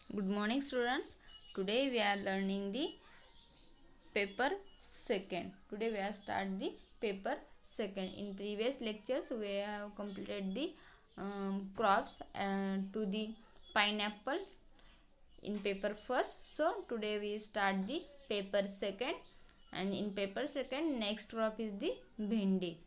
Good morning, students. Today we are learning the paper second. Today we are start the paper second. In previous lectures we have completed the crops to the pineapple in paper first. So today we start the paper second, and in paper second next crop is the bhendi.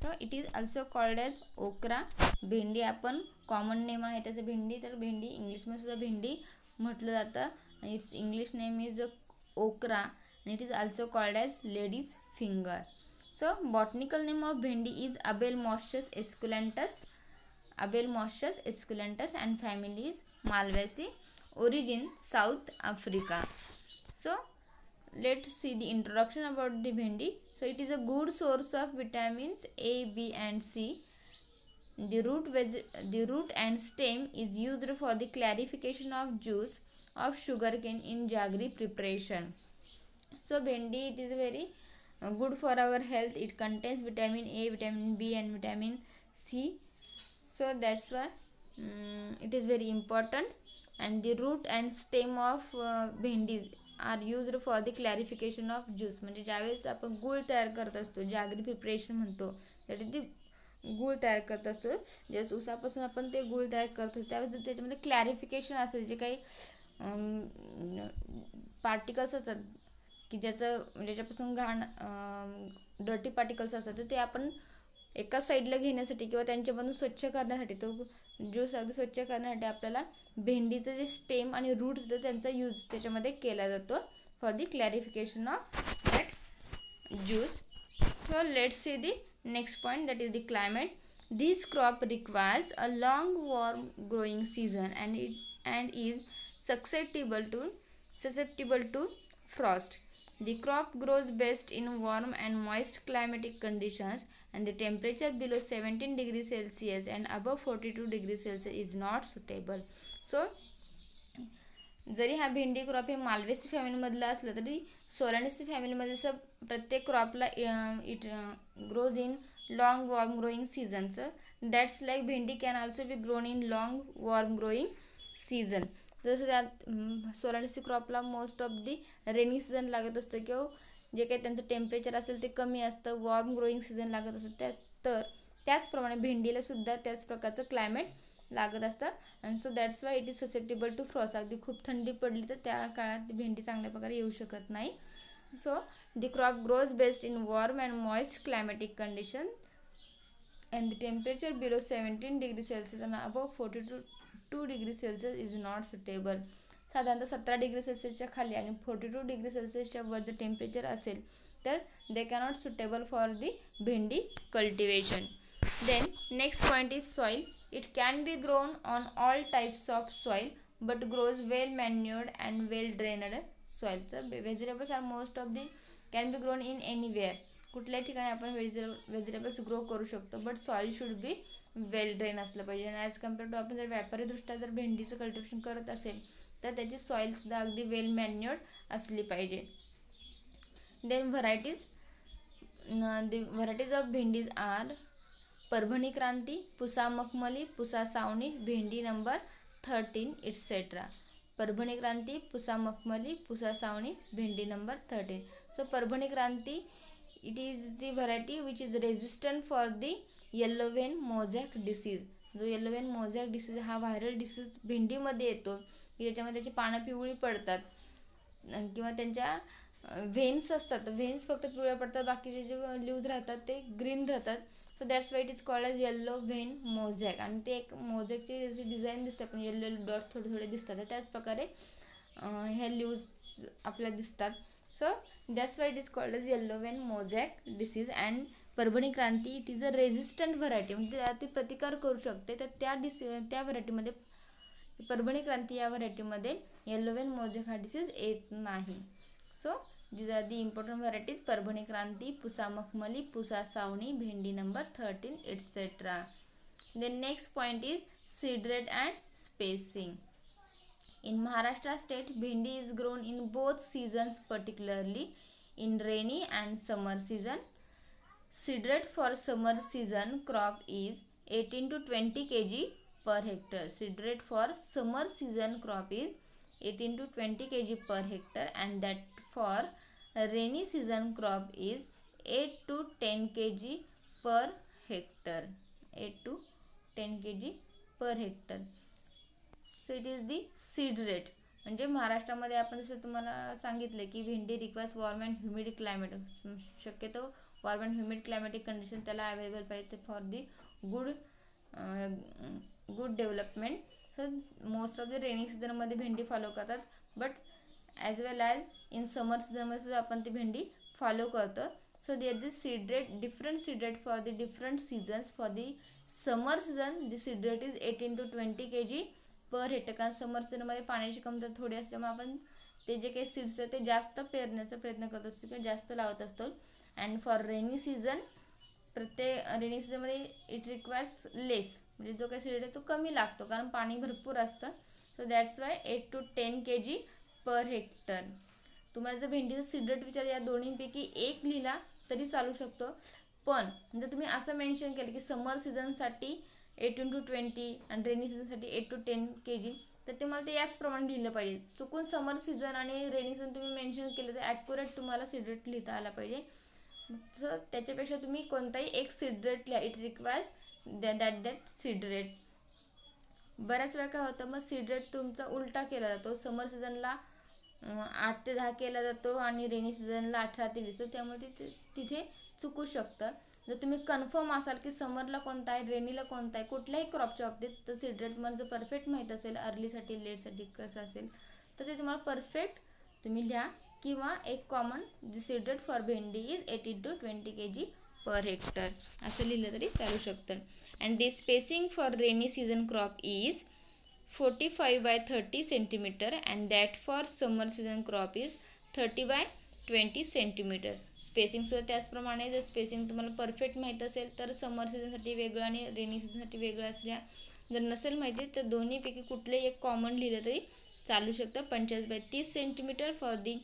So it is also called as okra. भेंडी आपण common name आहे त्याचं भेंडी, तर भेंडी इंग्लिशमध्ये सुद्धा भेंडी म्हटलं जातं. It's English name is okra and it is also called as lady's finger. So botanical name of bhendi is Abelmoschus esculentus. Abelmoschus esculentus and family is Malvaceae. Origin South Africa. So let's see the introduction about the bhendi. So it is a good source of vitamins A, B and C. The root and stem is used for the clarification of juice of sugarcane in jaggery preparation. So bhendi, it is very good for our health. It contains vitamin A, vitamin B and vitamin C. So that's why it is very important. And the root and stem of bhendi are used for the clarification of juice. म्हणजे ज्यावेळेस आपण गूळ तयार करत असतो, jaggery preparation म्हणतो, त्यात ती गूळ तयार करत असतो. ज्यावेळेस उसापासून आपण ते गूळ तयार करतो त्यावेळेस त्याच्यामध्ये क्लॅरिफिकेशन असतं, जे काही पार्टिकल्स असतात की ज्याच्यापासून घाण डर्टी पार्टिकल्स असतात, तर ते आपण एका साईडला घेण्यासाठी किंवा त्यांच्यामधून स्वच्छ करण्यासाठी, तो ज्यूस अगदी स्वच्छ करण्यासाठी आपल्याला भेंडीचं जे स्टेम आणि रूट असतं त्यांचा यूज त्याच्यामध्ये केला जातो for the clarification of that juice. So let's see the next point, that is the climate. This crop requires a long warm growing season and is susceptible to frost. The crop grows best in warm and moist climatic conditions, and the temperature below 17 degrees Celsius and above 42 degrees Celsius is not suitable. So जरी हा भेंडी crop हे मालवेसी फॅमिलीमधला असलं तरी Solanaceae फॅमिलीमध्ये प्रत्येक क्रॉपला it grows in long warm growing season. So that's like bhendi can also be grown in long warm growing season. जसं त्यात सोलानेसी क्रॉपला most of the rainy season लागत असतं किंवा जे काही त्यांचं टेम्परेचर असेल ते कमी असतं, वॉर्म ग्रोईंग सीझन लागत असतं. तर त्याचप्रमाणे भेंडीला सुद्धा त्याच प्रकारचं क्लायमेट लागत असतं. And so that's why it is susceptible to frost. अगदी खूप थंडी पडली तर त्या काळात भेंडी चांगल्या प्रकारे येऊ शकत नाही. So the crop grows best in warm and moist climatic condition and the temperature below 17 degree Celsius आणि above 42 degree Celsius is not suitable. साधारणतः 17 डिग्री सेल्सिअसच्या खाली आणि 42 डिग्री सेल्सिअसच्या वर जर टेम्परेचर असेल तर they cannot suitable for the bhendi cultivation. Then next point is soil. It can be grown on all types of soil but grows well manured and well drained soil. So vegetables are most of the can be grown in anywhere. कुठल्याही ठिकाणी आपण vegetables grow करू शकतो, but soil should be well drain असलं पाहिजे. As compare to आपण जर व्यापारीदृष्ट्या जर भेंडीचं कल्टिवेशन करत असेल तर त्याची सॉईलसुद्धा अगदी वेल मॅन्युअर्ड असली पाहिजे. Then varieties of bhendis are Parbhani Kranti, Pusa Makhmali, Pusa Sawani, bhendi number 13 etcetera. Parbhani Kranti, Pusa Makhmali, Pusa Sawani, bhendi number 13. So Parbhani Kranti, it is the variety which is resistant for the yellow vein mosaic disease. जो येल्लो वेन मोझॅक डिसीज हा व्हायरल डिसीज भेंडीमध्ये येतो की ज्याच्यामध्ये त्याची पानं पिवळी पडतात किंवा त्यांच्या व्हेन्स असतात, व्हेन्स फक्त पिवळ्या पडतात, बाकीचे जे लीव्ज राहतात ते ग्रीन राहतात. So that's why it is called as yellow vein mosaic. आणि ते एक मोझॅकची डिझाईन दिसते, पण येल्लो डॉट थोडे थोडे दिसतात, त्याच प्रकारे ह्या लीव्ज आपल्याला दिसतात. So that's why it is called as yellow vein mosaic disease. And Parbhani Kranti, it is a resistant variety, म्हणजे ती प्रतिकार करू शकते. तर त्या व्हरायटीमध्ये परभणी क्रांती या व्हरायटीमध्ये येल्लो व्हेन मोझॅक हा डिसीज येत नाही. So these are the important varieties: Parbhani Kranti, Pusa Makhmali, Pusa Savni, Bhendi number 13, etc. The next point is seed rate and spacing. In Maharashtra state, bhendi is grown in both seasons, particularly in rainy and summer season. Seed rate for summer season crop is 18 to 20 kg per hectare. Seed rate for summer season crop is 18 to 20 kg per hectare, and that for rainy season crop is 8 to 10 kg per hectare. 8 to 10 kg per hectare. So it is the seed rate. म्हणजे महाराष्ट्रामध्ये आपण जसं तुम्हाला सांगितलं की bhendi requires warm and humid climate, शक्यतो warm and humid climatic condition त्याला available पाहिजे for the good development. So most of the raining सीझनमध्ये भेंडी फॉलो करतात, but as well as in summer सीझनमध्ये सुद्धा आपण ती भेंडी फॉलो करतो. So there the seed rate, different seed rate for the different seasons. For the summer season the seed rate is 18 to 20 kg per hectare. कारण समर सीझनमध्ये पाण्याची कमतरता थोडी असल्यामुळे आपण ते जे काही सीड्स आहेत ते जास्त पेरण्याचा प्रयत्न करत असतो किंवा जास्त लावत असतो. अँड फॉर रेनी सीझन, प्रत्येक रेनी सीझनमध्ये इट रिक्वायर्स लेस, म्हणजे जो काही सीड आहे तो कमी लागतो कारण पाणी भरपूर असतं. So that's Y 8 to 10 kg per hectare. तुम्हाला जर भेंडीचं सीड रेट विचार या दोन्हीपैकी एक लिहिला तरी चालू शकतो, पण जर तुम्ही असं मेन्शन केलं की समर सीझनसाठी 18 to 20 आणि रेनी सीझनसाठी 8 to 10 kg, तर तुम्हाला ते याचप्रमाणे लिहिलं पाहिजे. चुकून समर सीझन आणि रेनी सीझन तुम्ही मेन्शन केलं तर ॲक्युरेट तुम्हाला सीड रेट लिहिता आला पाहिजे. सो त्याच्यापेक्षा तुम्ही कोणताही एक सीड रेट लिहा. It requires that seed rate. बऱ्याच वेळा काय होतं, मग सीड रेट तुमचा उलटा केला जातो. समर सीझनला 8 ते 10 केला जातो आणि रेनी सीझनला 18 ते 20. त्यामुळे तिथे चुकू शकतं. जर तुम्ही कन्फर्म असाल की समरला कोणता आहे, रेनीला कोणता आहे, कुठल्याही क्रॉपच्या बाबतीत, तर सीड रेट तुम्हाला जर परफेक्ट माहीत असेल अर्लीसाठी लेटसाठी कसं असेल तर ते तुम्हाला परफेक्ट तुम्ही लिहा. किंवा एक common the seed rate for bhendi is 18 to 20 kg per hectare असं लिहिलं तरी चालू शकतं. And the spacing for rainy season crop is 45 by 30 centimeter, and that for summer season crop is 30 by 20 centimeter. Spacing सुद्धा त्याचप्रमाणे. जर स्पेसिंग तुम्हाला perfect माहीत असेल तर समर सीझनसाठी वेगळं आणि रेनी सीझनसाठी वेगळं असल्या, जर नसेल माहिती तर दोन्हीपैकी कुठलेही एक कॉमन लिहिलं तरी चालू शकतं. 45 by 30 centimeter for the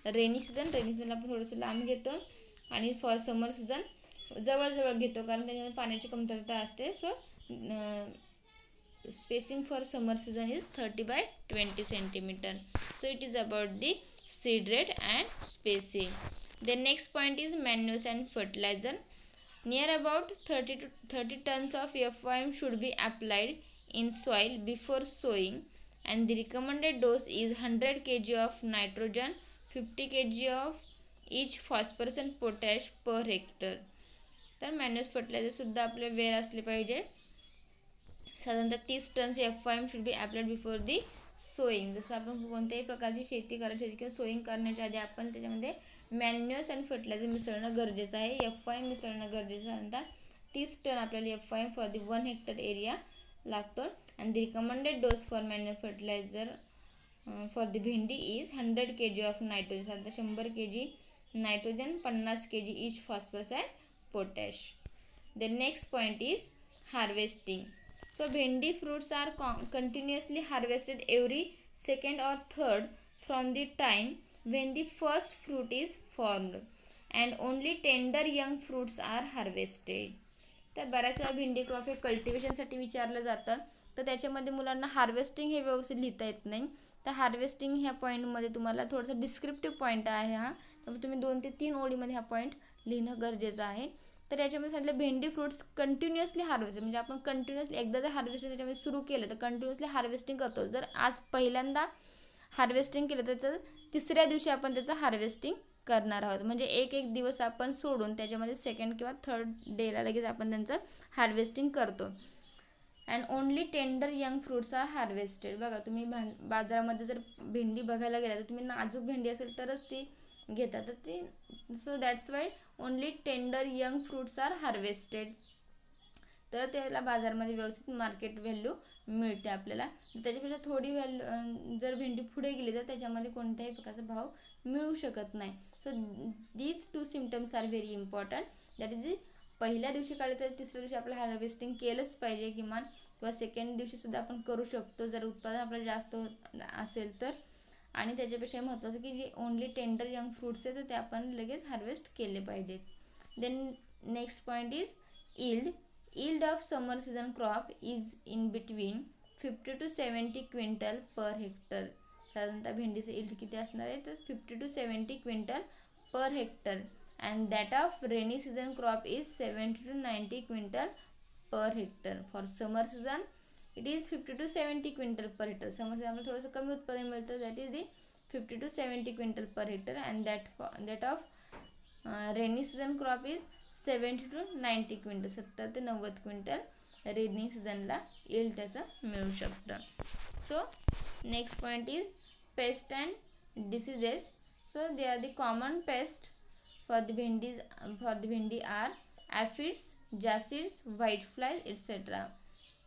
rainy season. Rainy सीझनला आपण थोडंसं लांब घेतो आणि फॉर समर सीझन जवळजवळ घेतो कारण त्याच्यामध्ये पाण्याची कमतरता असते. So spacing for summer season is 30 by 20 centimeter. So it is about the seed rate and spacing. The next point is manures and fertilizer. Near about 30 tons of FYM should be applied in soil before sowing, and the recommended dose is 100 kg of nitrogen, 50 kg of each phosphorus and potash per hectare. तर manure fertilizer सुद्धा आपले वेळ असले पाहिजे. साधारणतः 30 tons FYM should be applied before the sowing. जसं आपण कोणत्याही प्रकारची शेती करायची किंवा सोईंग करण्याच्या आधी आपण त्याच्यामध्ये मॅन्युअर्स अँड फर्टिलायझर मिसळणं गरजेचं आहे. FYM मिसळणं गरजेचं आहे. नंतर 30 टन आपल्याला FYM for the 1 hectare area लागतो. And the recommended dose for manure fertiliser for the bhendi is 100 kg of nitrogen. साधारणतः 100 kg nitrogen, 50 kg each phosphorus and potash. The next point is harvesting. So bhendi fruits are continuously harvested every second or third from the time when the first fruit is formed, and only tender young fruits are harvested. तर बऱ्याच वेळा भेंडी crop हे कल्टिवेशनसाठी विचारलं जातं, तर त्याच्यामध्ये मुलांना हार्वेस्टिंग हे व्यवस्थित लिहिता येत नाही. तर हार्वेस्टिंग ह्या पॉईंटमध्ये तुम्हाला थोडंसं डिस्क्रिप्टिव्ह पॉईंट आहे हा, त्यामुळे तुम्ही 2 ते 3 ओळीमध्ये हा पॉईंट लिहिणं गरजेचं आहे. तर याच्यामध्ये सांगितलं भेंडी फ्रूट्स कंटिन्युअसली हार्वेस्ट, म्हणजे आपण कंटिन्युअसली एकदा जर हार्वेस्टिंग त्याच्यामध्ये सुरू केलं तर कंटिन्युअसली हार्वेस्टिंग करतो. जर आज पहिल्यांदा हार्वेस्टिंग केलं तर तिसऱ्या दिवशी आपण त्याचं हार्वेस्टिंग करणार आहोत. म्हणजे एक दिवस आपण सोडून त्याच्यामध्ये सेकंड किंवा थर्ड डेला लगेच आपण त्यांचं हार्वेस्टिंग करतो. And only tender young fruits are harvested. बघा तुम्ही बाजारामध्ये जर भेंडी बघायला गेला तर तुम्ही नाजूक भेंडी असेल तरच ती घेतात. तर ती so that's why only tender young fruits are harvested. तर त्याला बाजारामध्ये व्यवस्थित मार्केट व्हॅल्यू मिळते आपल्याला. त्याच्यापेक्षा थोडी व्हॅल्यू जर भेंडी पुढे गेली तर त्याच्यामध्ये कोणत्याही प्रकारचा भाव मिळू शकत नाही. So these 2 symptoms are very important. That is पहिल्या दिवशी काढले तर तिसऱ्या दिवशी आपलं हार्वेस्टिंग केलंच पाहिजे किमान, किंवा सेकंड दिवशीसुद्धा आपण करू शकतो जर उत्पादन आपलं जास्त असेल तर. आणि त्याच्यापेक्षा महत्त्वाचं की जे ओनली टेंडर यंग फ्रूट्स आहेत तर ते आपण लगेच हार्वेस्ट केले पाहिजेत. Then next point is yield. yield of summer season crop is in between 50 to 70 quintal per hectare. साधारणतः भेंडीचे yield किती असणार आहे तर 50 to 70 quintal per hectare. and that of rainy season crop is 70 to 90 quintal per hectare. For summer season it is 50 to 70 quintal per hectare. summer season मध्ये थोडंसं कमी उत्पादन मिळतं, that is the 50 to 70 quintal per hectare. and that of rainy season crop is 70 to 90 quintal. 70 ते 90 quintal rainy सीझनला येईल त्याचं मिळू शकतं. So next point is pest and diseases. So they are the common pest for the bhendi are aphids, jassids, white fly etcetera.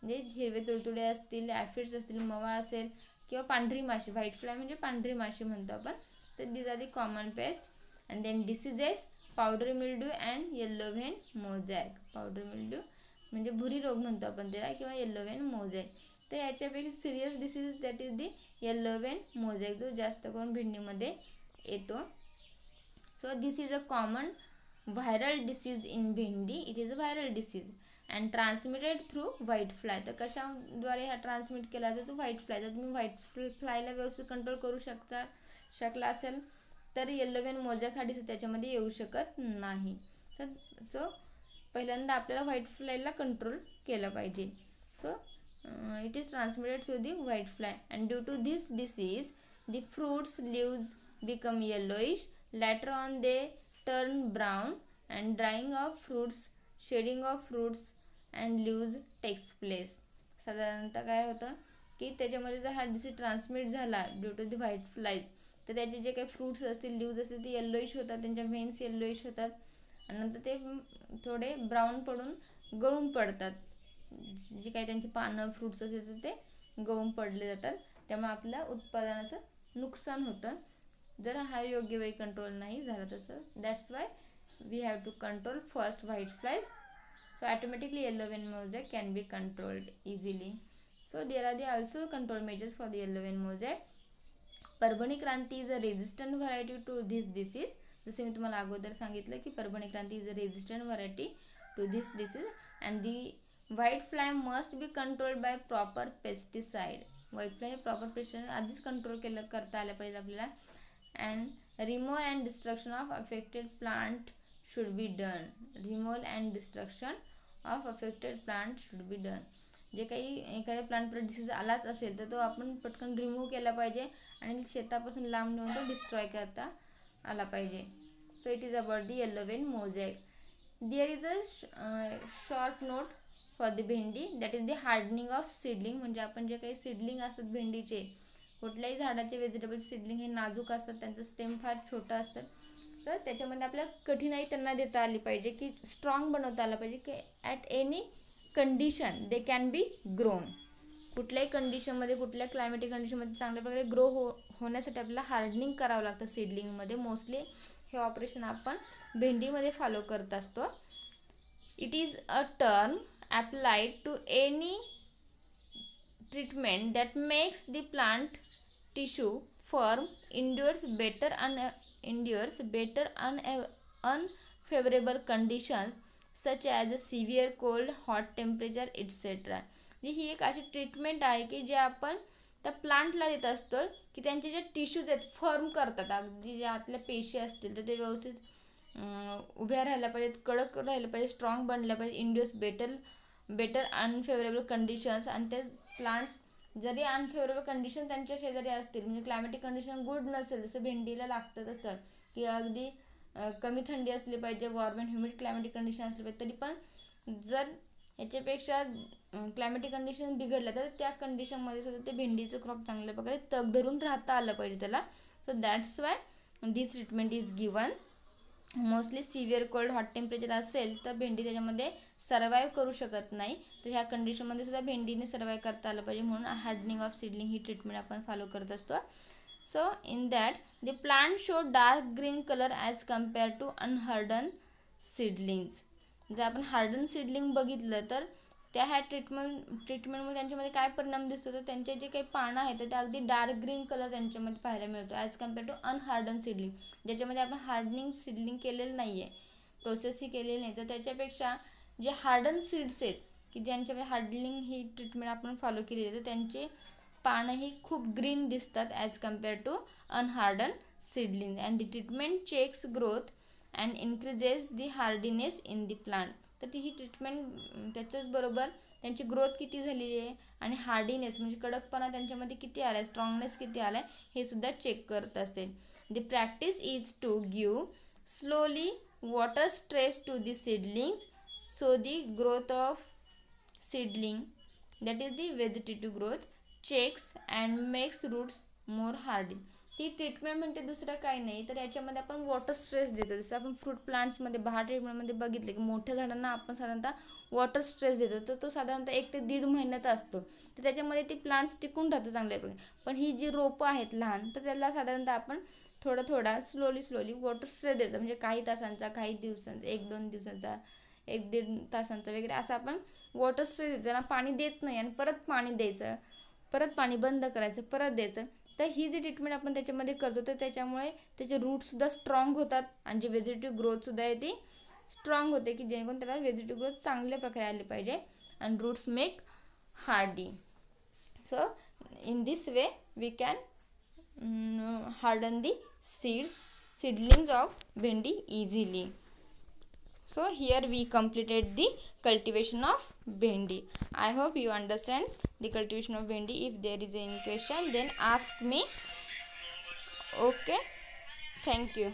म्हणजे हिरवे तुडतुडे असतील, ॲफिड्स असतील, मवा असेल किंवा पांढरी माशी. व्हाईट फ्लाय म्हणजे पांढरी माशी म्हणतो आपण. तर these are the common pest. And then diseases powdery mildew and yellow vein mosaic. Powdery mildew म्हणजे भुरी रोग म्हणतो आपण त्याला किंवा येल्लो व्हेन मोझॅक. तर याच्यापैकी serious disease that is the yellow vein mosaic जो जास्त करून भेंडीमध्ये येतो. So this is a common viral disease in भेंडी. It is a viral disease and transmitted through white fly. तर कशाद्वारे हा ट्रान्समिट केला जातो व्हाईट फ्लाय. तर तुम्ही व्हाईट फ्लायला व्यवस्थित कंट्रोल करू शकला असेल तर येल्लो व्हेन मोझॅक हा डिसीज त्याच्यामध्ये येऊ शकत नाही. तर सो पहिल्यांदा आपल्याला व्हाईट फ्लायला कंट्रोल केलं पाहिजे. So it is transmitted through the white fly and due to this disease the fruits leaves become yellowish. Later on they turn brown and drying of fruits, shading of fruits and leaves takes place. साधारणतः काय होतं की त्याच्यामध्ये जर हा disease transmit झाला due to the white flies तर त्याचे जे काही फ्रूट्स असतील, लीव्ज असतील ते येल्लोइश होतात, त्यांच्या व्हेन्स येल्लोइश होतात आणि नंतर ते थोडे ब्राऊन पडून गळून पडतात. जे काही त्यांची पानं फ्रूट्स असतील तर ते गळून पडले जातात. त्यामुळे आपल्या उत्पादनाचं नुकसान होतं जर हा योग्य वेळी कंट्रोल नाही झाला तसं. That's why we have to control first white flies. So automatically yellow vein mosaic can be controlled easily. So there are the also control measures for the yellow vein mosaic. Parbhani Kranti is a resistant variety to this disease. जसे मी तुम्हाला अगोदर सांगितलं की Parbhani Kranti is a resistant variety to this disease and the white fly must be controlled by proper pesticide. White fly हे proper pesticide आधीच control करता आलं पाहिजे आपल्याला. and removal and destruction of affected plant should be done. removal and destruction of affected plant should be done. जे काही एखाद्या प्लांटवर disease आलाच असेल तर तो आपण पटकन रिमूव्ह केला पाहिजे आणि शेतापासून लांब नेऊन तो डिस्ट्रॉय करता आला पाहिजे. So it is about the yellow vein mosaic. There is a short note for the bhendi that is the hardening of seedling. म्हणजे आपण जे काही सीडलिंग असतात भेंडीचे, कुठल्याही झाडाचे व्हेजिटेबल सीडलिंग हे नाजूक असतात, त्यांचं स्टेम फार छोटं असतं. तर त्याच्यामध्ये आपल्याला कठीणाई त्यांना देता आली पाहिजे की स्ट्रॉंग बनवता आलं पाहिजे की at any condition they can be grown. कुठल्याही कंडिशनमध्ये, कुठल्या क्लायमेटिक कंडिशनमध्ये चांगल्या प्रकारे ग्रो होण्यासाठी आपल्याला हार्डनिंग करावं लागतं सीडलिंगमध्ये. मोस्टली हे ऑपरेशन आपण भेंडीमध्ये फॉलो करत असतो. It is a term applied to any treatment that makes the plant tissue firm, endures better unfavorable conditions such as severe cold, hot temperature etc. ही एक अशी ट्रीटमेंट आहे की जे आपण त्या प्लांटला देत असतो की त्यांचे जे टिश्यूज आहेत फर्म करतात. अगदी जे आतल्या पेशी असतील तर ते व्यवस्थित उभ्या राहायला पाहिजेत, कडक राहायला पाहिजे, स्ट्रॉंग बनल्या पाहिजे. Induce better unfavourable conditions. आणि ते प्लांट्स जरी अनफेवरेबल कंडिशन त्यांच्या शेजारी असतील म्हणजे क्लायमेटिक कंडिशन गुड नसेल जसं भेंडीला लागतं तसं की अगदी कमी थंडी असली पाहिजे, warm and humid climatic condition असली पाहिजे, तरी पण जर याच्यापेक्षा क्लायमेटिक कंडिशन बिघडलं तर त्या कंडिशनमध्ये सुद्धा ते भेंडीचं क्रॉप चांगल्या प्रकारे तग धरून राहता आलं पाहिजे त्याला. So that's why this treatment is given. Mostly severe cold, hot temperature असेल तर भेंडी त्याच्यामध्ये सर्वाईव्ह करू शकत नाही. तर ह्या कंडिशनमध्ये सुद्धा भेंडीने सर्वाईव्ह करता आलं पाहिजे म्हणून हार्डनिंग ऑफ सीडलिंग ही ट्रीटमेंट आपण फॉलो करत असतो. So in that the plant show dark green colour as compare to unharden seedlings. जर आपण हार्डन सीडलिंग बघितलं तर त्या ह्या ट्रीटमेंटमध्ये त्यांच्यामध्ये काय परिणाम दिसतो तर त्यांचे जे काही पानं आहेत तर ते अगदी डार्क ग्रीन कलर त्यांच्यामध्ये पाहायला मिळतो as compare to unharden seedling, ज्याच्यामध्ये आपण हार्डनिंग सीडलिंग केलेलं नाही आहे, प्रोसेस ही केलेली नाही. तर त्याच्यापेक्षा जे हार्डन सीड्स आहेत की ज्यांच्यामध्ये हार्डलिंग ही ट्रीटमेंट आपण फॉलो केली आहे तर त्यांचे पानं ही खूप ग्रीन दिसतात as compare to unharden seedling. And the treatment checks growth and increases the hardiness in the plant. तर ती ही ट्रीटमेंट त्याच्याच बरोबर त्यांची ग्रोथ किती झालेली आहे आणि हार्डीनेस म्हणजे कडकपणा त्यांच्यामध्ये किती आला आहे, स्ट्रॉंगनेस किती आला आहे हे सुद्धा चेक करत असते. The practice is to give slowly water stress to the seedlings so the growth of seedling that is the vegetative growth checks and makes roots more hardy. ती ट्रीटमेंट म्हणजे दुसरं काही नाही तर याच्यामध्ये आपण वॉटर स्ट्रेस देतो. जसं आपण फ्रूट प्लांट्समध्ये बहार ट्रीटमेंटमध्ये बघितले की मोठ्या झाडांना आपण साधारणतः वॉटर स्ट्रेस देतो तर तो साधारणतः 1 ते 1.5 महिन्याचा असतो तर त्याच्यामध्ये ती प्लांट्स टिकून राहतं चांगल्या प्रकारे. पण ही जी रोपं आहेत लहान तर त्याला साधारणतः आपण थोडा स्लोली वॉटर स्ट्रेस द्यायचा म्हणजे काही तासांचा, काही दिवसांचा, 1-2 दिवसांचा, 1-1.5 तासांचा वगैरे असं आपण वॉटर स्ट्रेस द्यायचं. त्यांना पाणी देत नाही आणि परत पाणी द्यायचं, परत पाणी बंद करायचं, परत द्यायचं. तर ही जी ट्रीटमेंट आपण त्याच्यामध्ये करतो तर त्याच्यामुळे त्याचे रूटसुद्धा स्ट्रॉंग होतात आणि जी व्हेजिटेटिव्ह ग्रोथसुद्धा आहे ती स्ट्रॉंग होते की जेणेकरून त्याला व्हेजिटेटिव्ह ग्रोथ चांगल्या प्रकारे आली पाहिजे and roots make hardy. So in this way we can harden the seedlings of bhendi easily. So here we completed the cultivation of bhendi. I hope you understand the cultivation of bhendi. If there is any question then ask me. Okay, thank you.